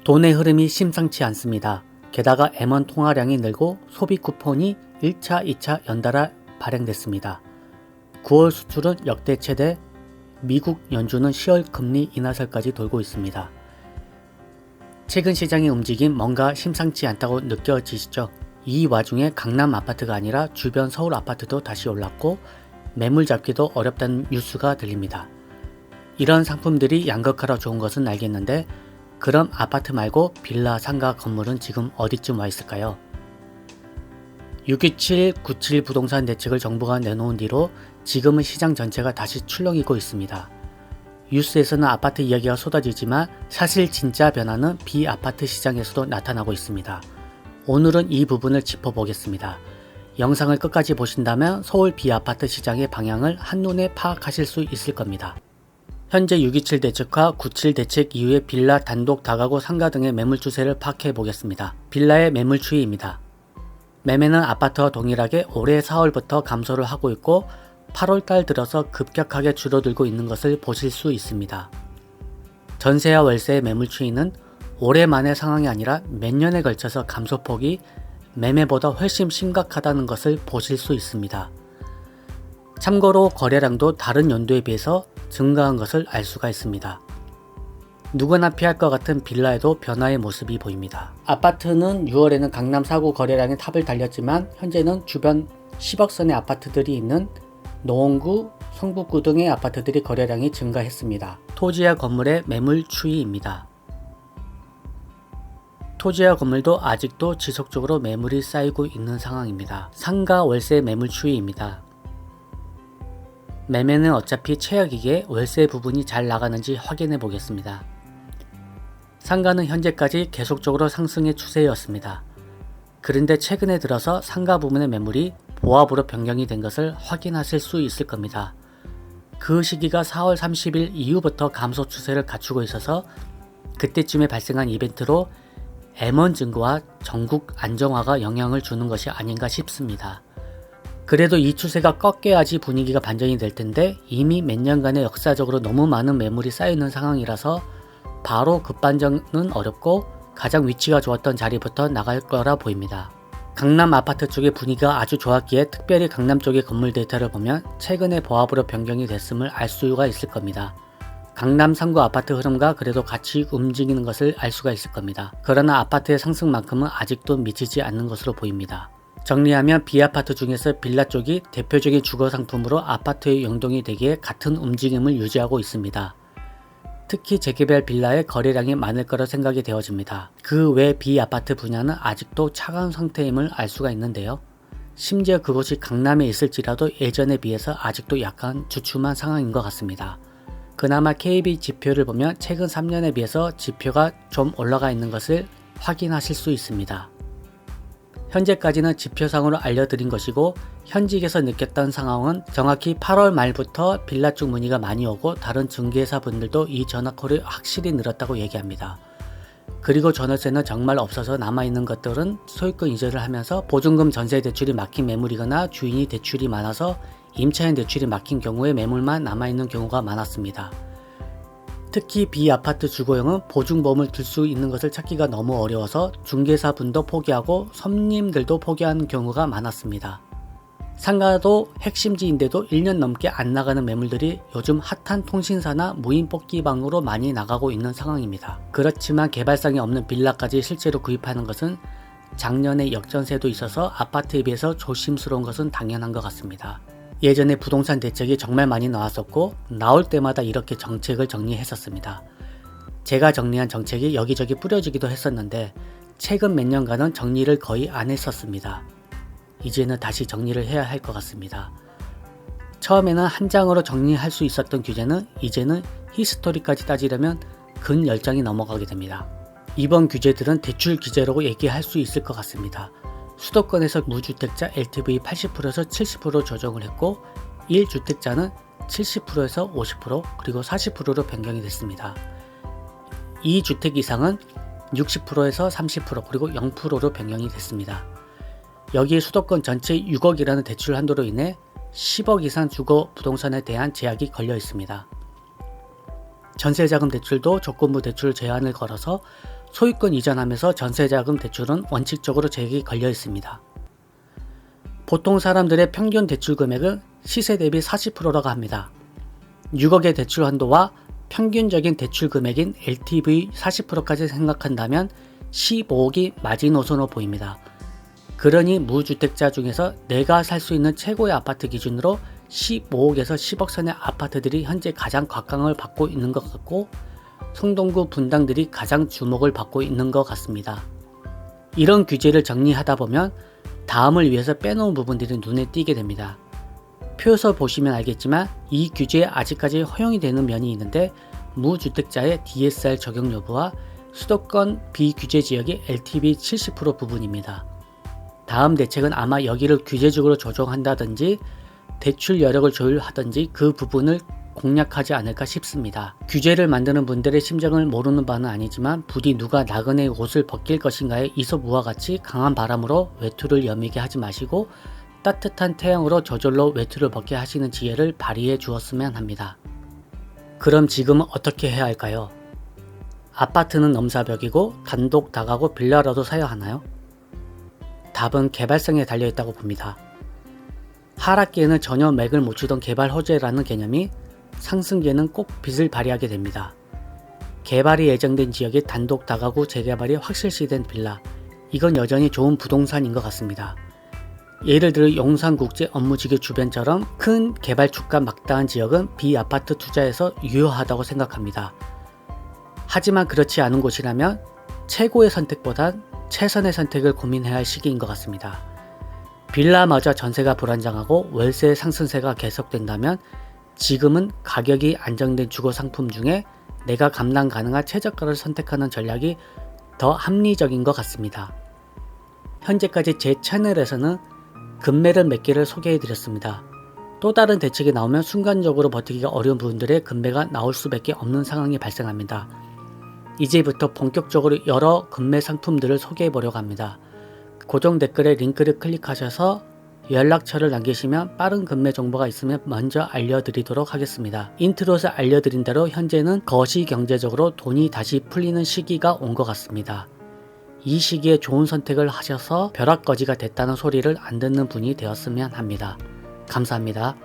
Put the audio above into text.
돈의 흐름이 심상치 않습니다. 게다가 M1 통화량이 늘고 소비 쿠폰이 1차, 2차 연달아 발행됐습니다. 9월 수출은 역대 최대, 미국 연준은 10월 금리 인하설까지 돌고 있습니다. 최근 시장의 움직임 뭔가 심상치 않다고 느껴지시죠? 이 와중에 강남 아파트가 아니라 주변 서울 아파트도 다시 올랐고 매물 잡기도 어렵다는 뉴스가 들립니다. 이런 상품들이 양극화로 좋은 것은 알겠는데 그럼 아파트 말고 빌라, 상가, 건물은 지금 어디쯤 와 있을까요? 627, 97 부동산 대책을 정부가 내놓은 뒤로 지금은 시장 전체가 다시 출렁이고 있습니다. 뉴스에서는 아파트 이야기가 쏟아지지만 사실 진짜 변화는 비아파트 시장에서도 나타나고 있습니다. 오늘은 이 부분을 짚어보겠습니다. 영상을 끝까지 보신다면 서울 비아파트 시장의 방향을 한눈에 파악하실 수 있을 겁니다. 현재 627 대책과 97 대책 이후의 빌라, 단독, 다가구, 상가 등의 매물 추세를 파악해 보겠습니다. 빌라의 매물 추이입니다. 매매는 아파트와 동일하게 올해 4월부터 감소를 하고 있고 8월달 들어서 급격하게 줄어들고 있는 것을 보실 수 있습니다. 전세와 월세의 매물 추이는 올해만의 상황이 아니라 몇 년에 걸쳐서 감소폭이 매매보다 훨씬 심각하다는 것을 보실 수 있습니다. 참고로 거래량도 다른 연도에 비해서 증가한 것을 알 수가 있습니다. 누구나 피할 것 같은 빌라에도 변화의 모습이 보입니다. 아파트는 6월에는 강남 4구 거래량이 탑을 달렸지만 현재는 주변 10억 선의 아파트들이 있는 노원구, 성북구 등의 아파트들이 거래량이 증가했습니다. 토지와 건물의 매물 추이입니다. 토지와 건물도 아직도 지속적으로 매물이 쌓이고 있는 상황입니다. 상가 월세 매물 추이입니다. 매매는 어차피 최악이기에 월세 부분이 잘 나가는지 확인해 보겠습니다. 상가는 현재까지 계속적으로 상승의 추세였습니다. 그런데 최근에 들어서 상가 부분의 매물이 보합으로 변경이 된 것을 확인하실 수 있을 겁니다. 그 시기가 4월 30일 이후부터 감소 추세를 갖추고 있어서 그때쯤에 발생한 이벤트로 M1 증거와 전국 안정화가 영향을 주는 것이 아닌가 싶습니다. 그래도 이 추세가 꺾여야지 분위기가 반전이 될 텐데 이미 몇 년간의 역사적으로 너무 많은 매물이 쌓여있는 상황이라서 바로 급반전은 어렵고 가장 위치가 좋았던 자리부터 나갈 거라 보입니다. 강남 아파트 쪽의 분위기가 아주 좋았기에 특별히 강남 쪽의 건물 데이터를 보면 최근에 보합으로 변경이 됐음을 알 수가 있을 겁니다. 강남 3구 아파트 흐름과 그래도 같이 움직이는 것을 알 수가 있을 겁니다. 그러나 아파트의 상승만큼은 아직도 미치지 않는 것으로 보입니다. 정리하면 비아파트 중에서 빌라 쪽이 대표적인 주거 상품으로 아파트의 연동이 되기에 같은 움직임을 유지하고 있습니다. 특히 재개발 빌라의 거래량이 많을 거라 생각이 되어집니다. 그 외 비아파트 분야는 아직도 차가운 상태임을 알 수가 있는데요. 심지어 그곳이 강남에 있을지라도 예전에 비해서 아직도 약간 주춤한 상황인 것 같습니다. 그나마 KB 지표를 보면 최근 3년에 비해서 지표가 좀 올라가 있는 것을 확인하실 수 있습니다. 현재까지는 지표상으로 알려드린 것이고 현직에서 느꼈던 상황은 정확히 8월 말부터 빌라 쪽 문의가 많이 오고 다른 중개사 분들도 이 전화콜이 확실히 늘었다고 얘기합니다. 그리고 전월세는 정말 없어서 남아있는 것들은 소유권 이전을 하면서 보증금 전세 대출이 막힌 매물이거나 주인이 대출이 많아서 임차인 대출이 막힌 경우에 매물만 남아있는 경우가 많았습니다. 특히 비아파트 주거용은 보증보험을 들 수 있는 것을 찾기가 너무 어려워서 중개사분도 포기하고 손님들도 포기하는 경우가 많았습니다. 상가도 핵심지인데도 1년 넘게 안 나가는 매물들이 요즘 핫한 통신사나 무인 뽑기방으로 많이 나가고 있는 상황입니다. 그렇지만 개발성이 없는 빌라까지 실제로 구입하는 것은 작년에 역전세도 있어서 아파트에 비해서 조심스러운 것은 당연한 것 같습니다. 예전에 부동산 대책이 정말 많이 나왔었고 나올 때마다 이렇게 정책을 정리했었습니다. 제가 정리한 정책이 여기저기 뿌려지기도 했었는데 최근 몇 년간은 정리를 거의 안 했었습니다. 이제는 다시 정리를 해야 할 것 같습니다. 처음에는 한 장으로 정리할 수 있었던 규제는 이제는 히스토리까지 따지려면 근 10장이 넘어가게 됩니다. 이번 규제들은 대출 규제라고 얘기할 수 있을 것 같습니다. 수도권에서 무주택자 LTV 80%에서 70% 조정을 했고 1주택자는 70%에서 50% 그리고 40%로 변경이 됐습니다. 2주택 이상은 60%에서 30% 그리고 0%로 변경이 됐습니다. 여기에 수도권 전체 6억이라는 대출 한도로 인해 10억 이상 주거 부동산에 대한 제약이 걸려 있습니다. 전세자금 대출도 조건부 대출 제한을 걸어서 소유권 이전하면서 전세자금 대출은 원칙적으로 제액이 걸려 있습니다. 보통 사람들의 평균 대출 금액은 시세 대비 40%라고 합니다. 6억의 대출 한도와 평균적인 대출 금액인 LTV 40%까지 생각한다면 15억이 마지노선으로 보입니다. 그러니 무주택자 중에서 내가 살 수 있는 최고의 아파트 기준으로 15억에서 10억 선의 아파트들이 현재 가장 곽강을 받고 있는 것 같고 성동구 분당들이 가장 주목을 받고 있는 것 같습니다. 이런 규제를 정리하다 보면 다음을 위해서 빼놓은 부분들이 눈에 띄게 됩니다. 표에서 보시면 알겠지만 이 규제에 아직까지 허용이 되는 면이 있는데 무주택자의 DSR 적용 여부와 수도권 비규제 지역의 LTV 70% 부분입니다. 다음 대책은 아마 여기를 규제적으로 조정한다든지 대출 여력을 조율하든지 그 부분을 공략하지 않을까 싶습니다. 규제를 만드는 분들의 심정을 모르는 바는 아니지만 부디 누가 나그네 옷을 벗길 것인가의 이솝우와 같이 강한 바람으로 외투를 여미게 하지 마시고 따뜻한 태양으로 저절로 외투를 벗게 하시는 지혜를 발휘해 주었으면 합니다. 그럼 지금은 어떻게 해야 할까요? 아파트는 넘사벽이고 단독 다가구 빌라라도 사야 하나요? 답은 개발성에 달려있다고 봅니다. 하락기에는 전혀 맥을 못 추던 개발 호재라는 개념이 상승기에는 꼭 빛을 발휘하게 됩니다. 개발이 예정된 지역의 단독 다가구 재개발이 확실시된 빌라, 이건 여전히 좋은 부동산인 것 같습니다. 예를 들어 용산국제 업무지구 주변처럼 큰 개발축가 막다한 지역은 비아파트 투자에서 유효하다고 생각합니다. 하지만 그렇지 않은 곳이라면 최고의 선택보단 최선의 선택을 고민해야 할 시기인 것 같습니다. 빌라마저 전세가 불안정하고 월세 상승세가 계속된다면 지금은 가격이 안정된 주거 상품 중에 내가 감당 가능한 최저가를 선택하는 전략이 더 합리적인 것 같습니다. 현재까지 제 채널에서는 급매를 몇 개를 소개해 드렸습니다. 또 다른 대책이 나오면 순간적으로 버티기가 어려운 분들의 급매가 나올 수밖에 없는 상황이 발생합니다. 이제부터 본격적으로 여러 급매 상품들을 소개해 보려고 합니다. 고정 댓글에 링크를 클릭하셔서 연락처를 남기시면 빠른 급매 정보가 있으면 먼저 알려드리도록 하겠습니다. 인트로에서 알려드린 대로 현재는 거시경제적으로 돈이 다시 풀리는 시기가 온 것 같습니다. 이 시기에 좋은 선택을 하셔서 벼락거지가 됐다는 소리를 안 듣는 분이 되었으면 합니다. 감사합니다.